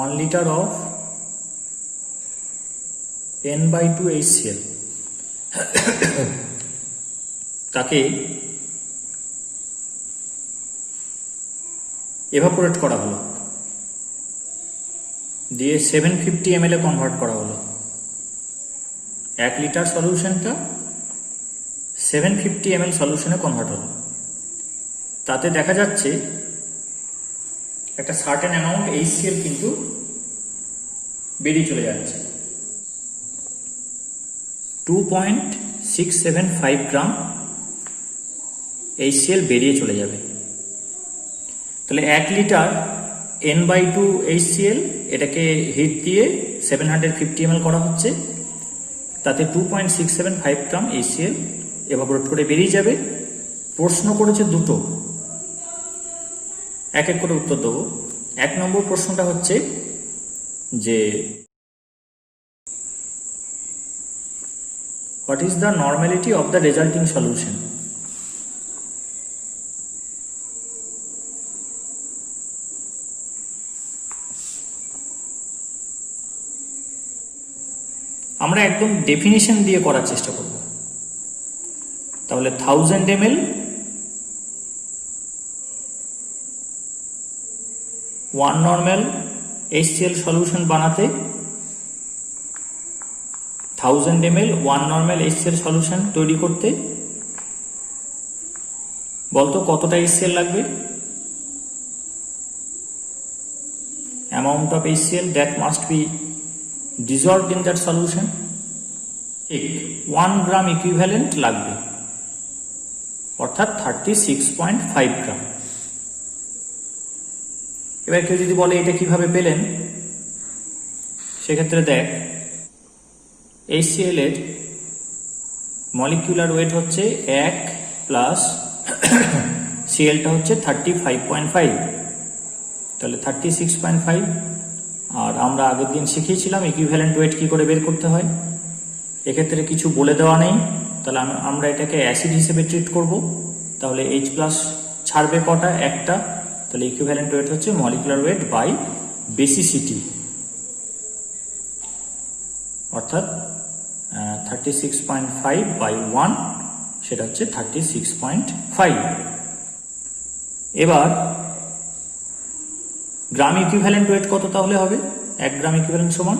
1 liter of N/2 HCl তাকে evaporate করা হলো, দিয়ে 750 ml এ কনভার্ট করা হলো। 1 লিটার সলিউশনটা 750 ml সলিউশনে কনভার্ট হলো। তাতে দেখা যাচ্ছে একটা সার্টেন অ্যামাউন্ট HCl কিন্তু বেরিয়ে চলে যাচ্ছে। 2.675 গ্রাম HCl বেরিয়ে চলে যাবে। তাহলে 1 লিটার N/2 HCl এটাকে হিট দিয়ে 750 ml করা হচ্ছে, তাতে 2.675 গ্রাম HCl এভাপোরেট করে বেরিয়ে যাবে। প্রশ্ন করেছে দুটো, এক এক করে উত্তর দেবো। 1 নম্বর প্রশ্নটা হচ্ছে যে what is the normality of the resulting solution. আমরা একদম ডেফিনিশন দিয়ে করার চেষ্টা করব। তাহলে 1000 ml 1 নর্মাল HCl সলিউশন বানাতে 1000 ml 1 নর্মাল HCl সলিউশন তৈরি করতে বলতো কতটা HCl লাগবে? Amount of HCl that must be dissolved in that solution, ঠিক 1 গ্রাম ইকুইভ্যালেন্ট লাগবে, অর্থাৎ 36.5 গ্রাম। এবার কেউ যদি বলে এটা কিভাবে পেলেন, সেক্ষেত্রে দেখ HCl এর মলিকিউলার ওয়েট হচ্ছে 1 প্লাস Clটা হচ্ছে 35.5, তাহলে 36.5। আর আমরা আগের দিন শিখিয়েছিলাম ইকুইভ্যালেন্ট ওয়েট কি করে বের করতে হয়। এক্ষেত্রে কিছু বলে দেওয়া নেই, তাহলে আমরা এটাকে অ্যাসিড হিসেবে ট্রিট করব। তাহলে H প্লাস ছাড়বে কটা? একটা। তাহলে ইকুইভ্যালেন্ট ওয়েট হচ্ছে মলিকুলার ওয়েট বাই বেসিসিটি, অর্থাৎ 36.5 বাই 1, সেটা হচ্ছে 36.5। এবার গ্রাম ইকুইভ্যালেন্ট ওয়েট কত তাহলে হবে? 1 গ্রাম ইকুইভ্যালেন্ট সমান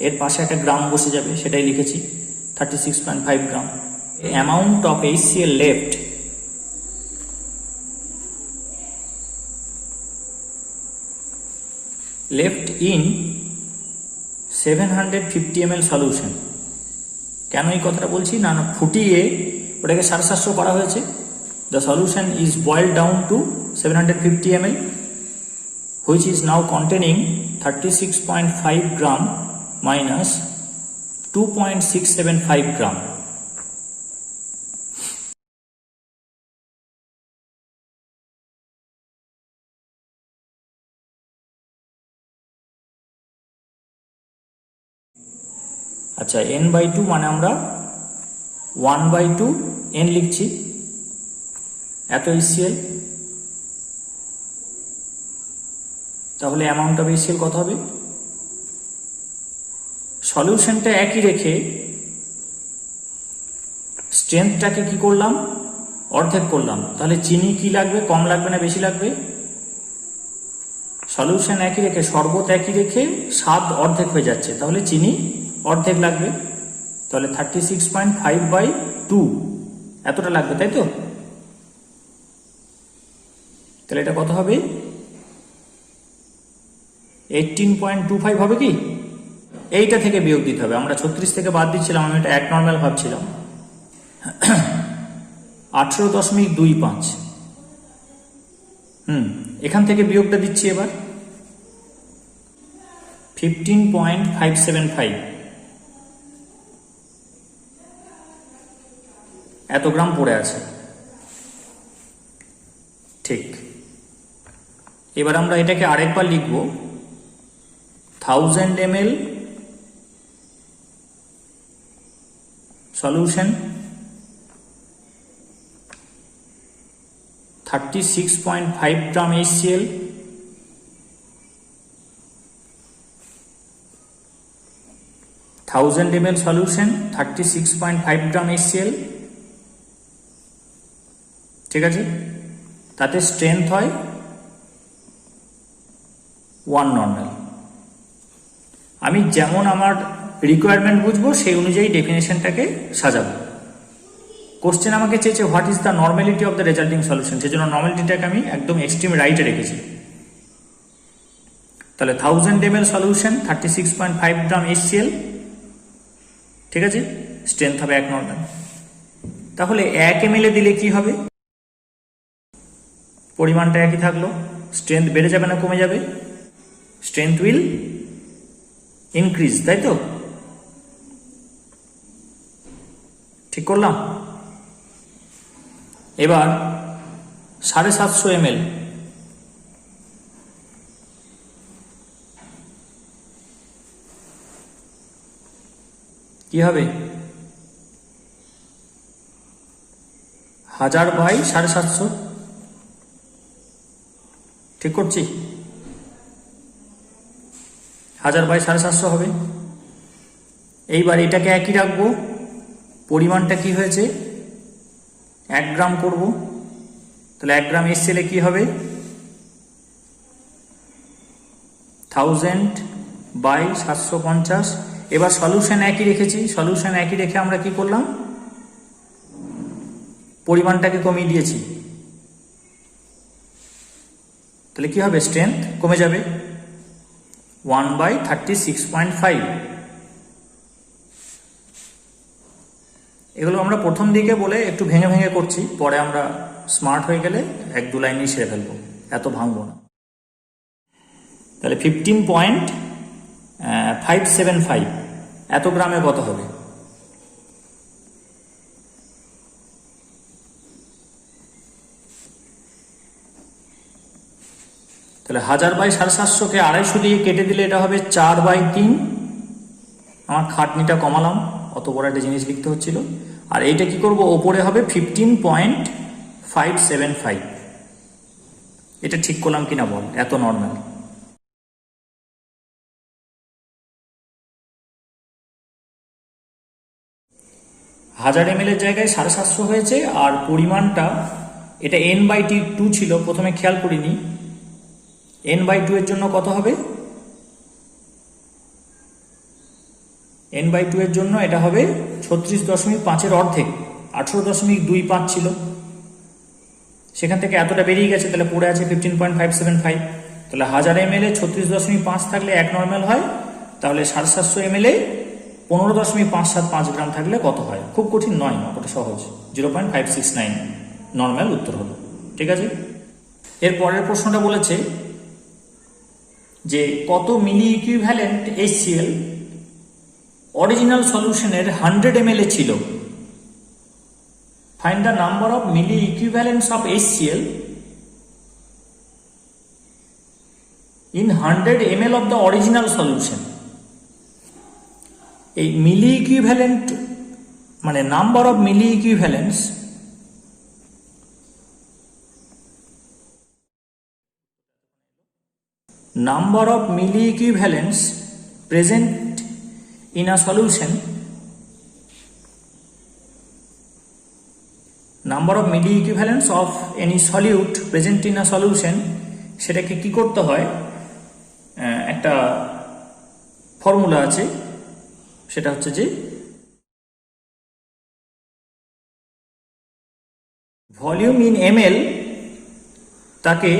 এর পাশে একটা গ্রাম বসে যাবে, সেটাই লিখেছি 36.5 gram. Amount of HCl left in 750 ml solution. কেন এই কথাটা বলছি? না ফুটিয়ে ওটাকে সারসাস্য করা হয়েছে। The solution is boiled down to 750 ml which is now containing 36.5 gram minus 2.675 gram. আচ্ছা, N/2 মানে আমরা 1/2 N লিখছি, এত HCl। তাহলে অ্যামাউন্ট অফ HCl কত হবে? সলিউশনটা একই রেখে স্ট্রেংথটাকে কি করলাম? অর্ধেক করলাম। তাহলে চিনি কি লাগবে? কম লাগবে না বেশি লাগবে? সলিউশন একই রেখে, শরবত একই রেখে স্বাদ অর্ধেক হয়ে যাচ্ছে, তাহলে চিনি অর্ধেক লাগবে। তাহলে 36.5/2 এতটা লাগবে, তাই তো? তাহলে এটা কত হবে? 18.25 হবে কি? এইটা থেকে বিয়োগ দিতে হবে। আমরা 36 থেকে বাদ দিচ্ছিলাম, আমি এটা 1 নর্মাল ভাবছিলাম। 18.25। এখান থেকে বিয়োগটা দিচ্ছি এবার 15.575। এত গ্রাম পড়ে আছে, ঠিক। এবার আমরা এটাকে আরেকবার লিখব। 1000 ml সলিউশন 36.5 গ্রাম HCl 1000 ml সলিউশন 36.5 গ্রাম HCl, ঠিক আছে, তাতে স্ট্রেংথ হয় 1 নর্মাল। আমি যেমন আমার রিকোয়ারমেন্ট বুঝবো সেই অনুযায়ী ডেফিনেশনটাকে সাজাবো। কোশ্চেন আমাকে চেয়েছে what is the normality of the resulting solution, সেই জন্য নর্মালিটিটাকে আমি একদম এক্সট্রিম রাইটে রেখেছি। তাহলে 1000 ml সলিউশন 36.5 গ্রাম HCl, ঠিক আছে, স্ট্রেংথ হবে 1 নর্মাল। তাহলে 1 ml দিলে কি হবে, পরিমাণটা একই থাকলো, স্ট্রেংথ বেড়ে যাবে না কমে যাবে? স্ট্রেংথ উইল ইনক্রিজ, তাই তো? ঠিক করলাম। এবার 750 ml, কি হবে? 1000 বাই 750, ঠিক করছি? 1000 বাই 750 হবে। এইবার এটাকে একই রাখবো, পরিমাণটা কি হয়েছে 1 গ্রাম করব, তাহলে 1 গ্রাম HCl কি হবে 1000 বাই 750। এবার সলিউশন একই রেখেছি, সলিউশন একই রেখে আমরা কি করলাম, পরিমাণটাকে কমিয়ে দিয়েছি, তাহলে কি হবে, স্ট্রেংথ কমে যাবে 1/36.5। এগুলো আমরা প্রথম দিকে বলে একটু ভেঙে ভেঙে করছি, পরে আমরা স্মার্ট হয়ে গেলে 1-2 লাইনেই সেরে ফেলবো, এত ভাঙবো না। তাহলে 15.575 এত গ্রামে কত হবে? তাহলে 1000 বাই 750-কে 250 দিয়ে কেটে দিলে এটা হবে 4/3। আমার খাটনিটা কমালাম, অত বড় একটা জিনিস লিখতে হচ্ছিল। আর এইটা কি করব, ওপরে হবে 15.575। এটা ঠিক করলাম কিনা বল, এত নর্মাল। হাজার ml এর জায়গায় 750 হয়েছে, আর পরিমাণটা এটা n/2 ছিল, প্রথমে খেয়াল করিনি। n/2 এর জন্য কত হবে, n/2 এর জন্য এটা হবে 36.5-এর অর্ধেক, 18.25 ছিল, সেখান থেকে এতটা বেরিয়ে গেছে, তাহলে পড়ে আছে 15.575। তাহলে 1000 ml 36.5 থাকলে 1 নর্মাল হয়, তাহলে 750 ml 15.575 গ্রাম থাকলে কত হয়? খুব কঠিন নয়, কত সহজ, 0.569 নর্মাল উত্তর হলো, ঠিক আছে। এর পরের প্রশ্নটা বলেছে যে কত মিলি ইকুইভ্যালেন্ট HCl অরিজিনাল সলিউশনের 100 ml ছিল। Find the number of milliequivalents of HCl in 100 ml of the original solution. এই মিলি ইকুইভ্যালেন্ট মানে number of milliequivalents, number of milli equivalents present in a solution, number of milli equivalents of any solute present in a solution, সেটাকে কি করতে হয়, একটা formula আছে, সেটা হচ্ছে যে ভলিউম ইন ml তাকে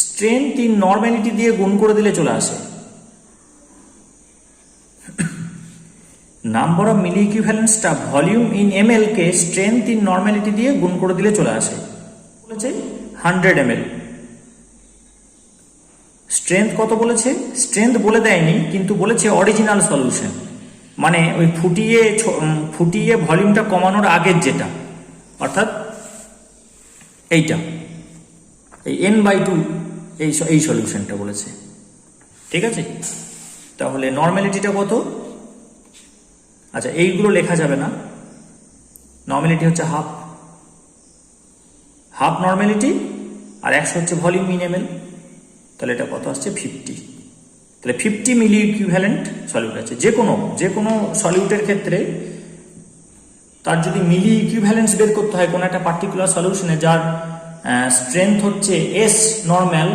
স্ট্রেংথ ইন নর্মালিটি দিয়ে গুণ করে দিলে চলে আসে। নাম্বার অফ মিলি ইকুইভ্যালেন্সটা ভলিউম ইন ml কে স্ট্রেংথ ইন নর্মালিটি দিয়ে গুণ করে দিলে চলে আসে। বলেছে 100 ml, স্ট্রেংথ কত বলেছে, স্ট্রেংথ বলে দেয়নি, কিন্তু বলেছে অরিজিনাল সলিউশন, মানে ওই ফুটিয়ে ভলিউমটা কমানোর আগের যেটা, অর্থাৎ এইটা, এই n/2 এই সলিউশনটা বলেছে, ঠিক আছে। তাহলে নর্মালিটিটা কত, আচ্ছা এইগুলো লেখা যাবে না, নর্মালিটি হচ্ছে হাফ নর্মালিটি, আর 100 হচ্ছে ভলিউম ইন ml, তাহলে এটা কত আসছে 50। তাহলে 50 মিলি ইকুইভ্যালেন্ট সলিউট আছে। যে কোনো সলিউটের ক্ষেত্রে তার যদি মিলি ইকুইভ্যালেন্স বের করতে হয় কোনো একটা পার্টিকুলার সলিউশনে যার স্ট্রেংথ হচ্ছে এস নর্মাল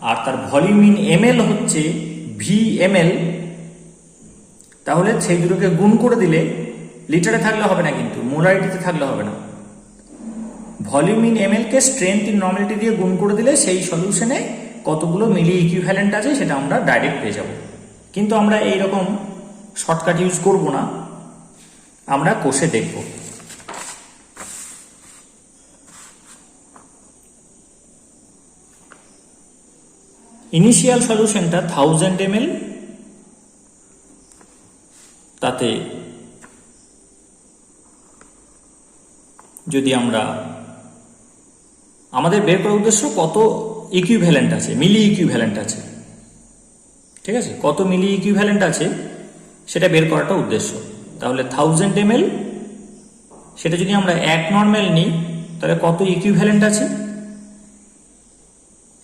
আর তার ভলিউম ইন এমএল হচ্ছে VML, তাহলে সেই দুটোকে গুণ করে দিলে, লিটারে থাকলে হবে না কিন্তু মোলারিটিতে থাকলে হবে না, volume in ML K strength in normality দিয়ে গুণ করে দিলে সেই সলিউশনে কতগুলো মিলি ইকুইভ্যালেন্ট আছে সেটা আমরা ডাইরেক্ট পেয়ে যাব। কিন্তু আমরা এইরকম শর্টকাট ইউজ করব না, আমরা কোষে দেখব। ইনিশিয়াল সলিউশনটা 1000 ml, তাতে যদি আমরা আমাদের বের করার উদ্দেশ্য কত ইকুইভ্যালেন্ট আছে, মিলি ইকুইভ্যালেন্ট আছে, ঠিক আছে, কত মিলি ইকুইভ্যালেন্ট আছে সেটা বের করাটা উদ্দেশ্য। তাহলে 1000 ml সেটা যদি আমরা 1 নর্মাল নিই তাহলে কত ইকুইভ্যালেন্ট আছে,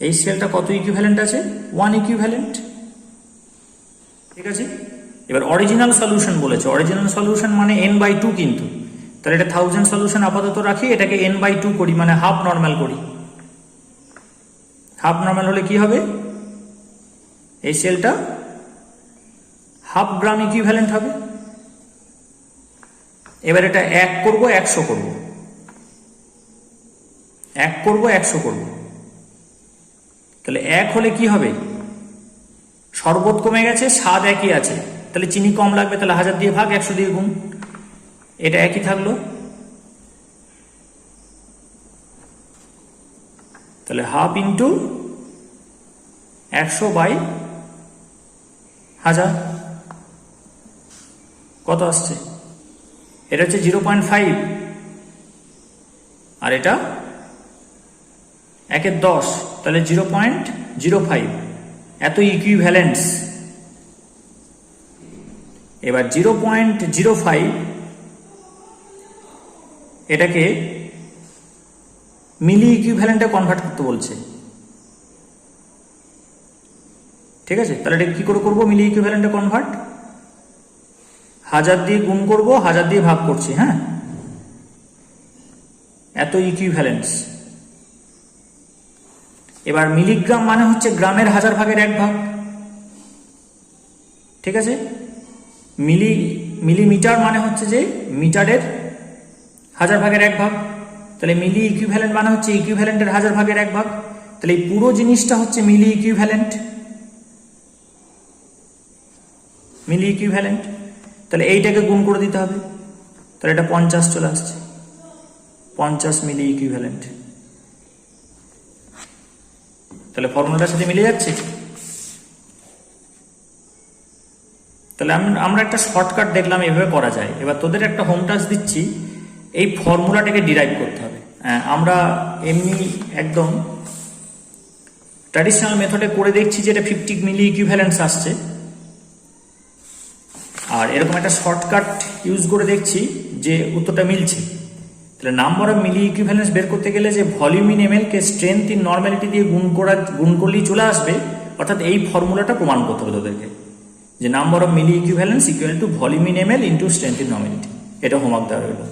এই সেলটা কত ইকুইভ্যালেন্ট আছে, 1 ইকুইভ্যালেন্ট, ঠিক আছে। এবার অরিজিনাল সলিউশন বলেছে, অরিজিনাল সলিউশন মানে n/2 কিন্তু, তাহলে এটা 1000 সলিউশন আপাতত রাখি, এটাকে n/2 করি মানে হাফ নর্মাল করি। হাফ নর্মাল হলে কি হবে, এই সেলটা হাফ গ্রাম ইকুইভ্যালেন্ট হবে। এবার এটা 1 করব 100 করব, 1 করব 100 করব, তাহলে 1 হলে কি হবে, শরবত কমে গেছে, স্বাদ একই আছে, তাহলে চিনি কম লাগবে, তাহলে 1000 দিয়ে ভাগ 100 দিয়ে গুণ, এটা একই থাকলো, তাহলে হাফ ইন্টু 100/1000 কত আসছে, এটা হচ্ছে 0.5 আর এটা 1/10, তাহলে 0.05, এত ইকুইভ্যালেন্স। এবার 0.05 এটাকে মিলি ইকুইভ্যালেন্টে কনভার্ট করতে বলছে, ঠিক আছে। তাহলে এটা কি করে করবো, মিলি ইকুইভ্যালেন্টে কনভার্ট, 1000 দিয়ে গুণ করব, 1000 দিয়ে ভাগ করছি, হ্যাঁ, এত ইকুইভ্যালেন্স। এবার মিলিগ্রাম মানে হচ্ছে গ্রামের 1000 ভাগের 1 ভাগ, ঠিক আছে। মিলিমিটার মানে হচ্ছে যে মিটারের 1000 ভাগের 1 ভাগ, তাহলে মিলি ইকুইভ্যালেন্ট মানে হচ্ছে ইকুইভ্যালেন্টের 1000 ভাগের 1 ভাগ, তাহলে এই পুরো জিনিসটা হচ্ছে মিলি ইকুইভ্যালেন্ট, মিলি ইকুইভ্যালেন্ট। তাহলে এইটাকে গুণ করে দিতে হবে, তাহলে এটা 50 চলে আসছে, 50 মিলি ইকুইভ্যালেন্ট। তাহলে ফর্মুলাটার সাথে মিলে যাচ্ছে। তাহলে আমরা একটা শর্টকাট দেখলাম এভাবে করা যায়। এবার তোদের একটা হোম টাস্ক দিচ্ছি, এই ফর্মুলাটাকে ডিরাইভ করতে হবে। আমরা এমনি একদম ট্র্যাডিশনাল মেথডে করে দেখছি যে এটা 50 মিলি ইকুইভ্যালেন্স আসছে, আর এরকম একটা শর্টকাট ইউজ করে দেখছি যে উত্তরটা মিলছে। তাহলে নাম্বার অফ মিলি ইকুইভ্যালেন্স বের করতে গেলে যে volume in ML K strength in normality দিয়ে গুণ করলেই চলে আসবে, অর্থাৎ এই ফর্মুলাটা প্রমাণ করতে হবে তোদেরকে যে number of milli equivalence equal to volume in ml into strength in normality. এটা হোমওয়ার্ক দেওয়া রইল।